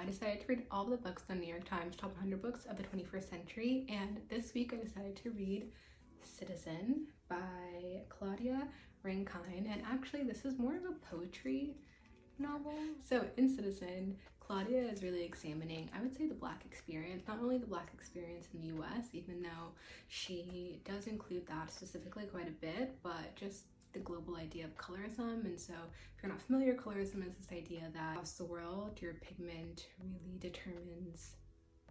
I decided to read all the books on the New York Times top 100 books of the 21st century, and this week I decided to read Citizen by Claudia Rankine, and actually this is more of a poetry novel. So in Citizen, Claudia is really examining, I would say, the Black experience, not only the Black experience in the US, even though she does include that specifically quite a bit, but just the global idea of colorism. And so if you're not familiar, colorism is this idea that across the world your pigment really determines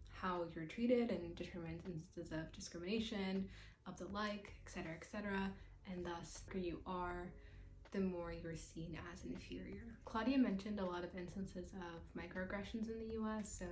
how you're treated and determines instances of discrimination, of the like, etc., and thus who you are, the more you're seen as inferior. Claudia mentioned a lot of instances of microaggressions in the US, so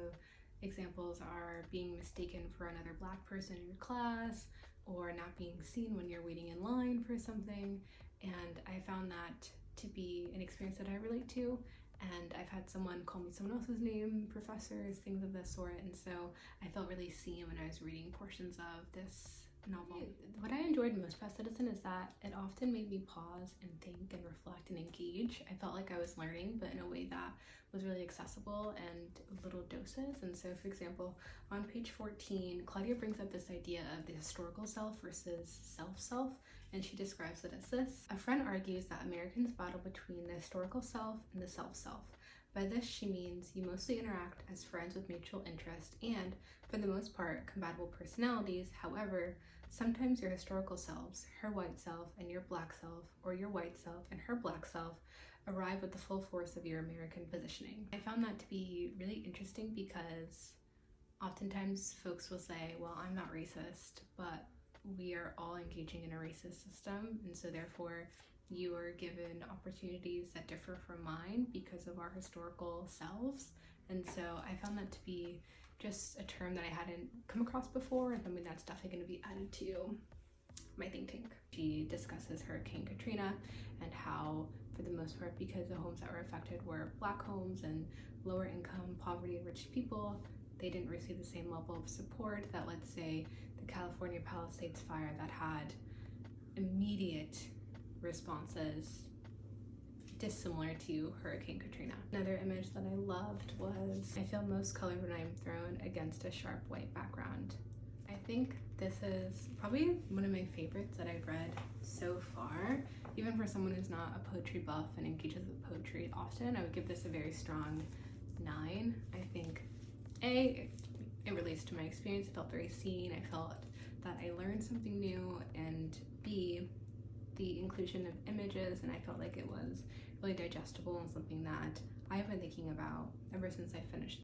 examples are being mistaken for another Black person in your class, or not being seen when you're waiting in line for something. And I found that to be an experience that I relate to, and I've had someone call me someone else's name, professors, things of this sort, and so I felt really seen when I was reading portions of this novel. What I enjoyed most about Citizen is that it often made me pause and think and reflect and engage. I felt like I was learning, but in a way that was really accessible and little doses. And so, for example, on page 14, Claudia brings up this idea of the historical self versus self-self, and she describes it as this. A friend argues that Americans battle between the historical self and the self-self. By this, she means you mostly interact as friends with mutual interest and, for the most part, compatible personalities. However, sometimes your historical selves, her white self and your Black self, or your white self and her Black self, arrive with the full force of your American positioning. I found that to be really interesting because oftentimes folks will say, well, I'm not racist, but we are all engaging in a racist system, and so therefore you are given opportunities that differ from mine because of our historical selves. And so I found that to be just a term that I hadn't come across before, and something that's definitely going to be added to my think tank. She discusses Hurricane Katrina and how, for the most part, because the homes that were affected were Black homes and lower income, poverty, rich people, they didn't receive the same level of support that, let's say, the California Palisades fire that had immediate responses dissimilar to Hurricane Katrina. Another image that I loved was, I feel most colored when I'm thrown against a sharp white background. I think this is probably one of my favorites that I've read so far. Even for someone who's not a poetry buff and engages with poetry often, I would give this a very strong 9. I think A, it relates to my experience. I felt very seen. I felt that I learned something new, and B, the inclusion of images, and I felt like it was really digestible and something that I've been thinking about ever since I finished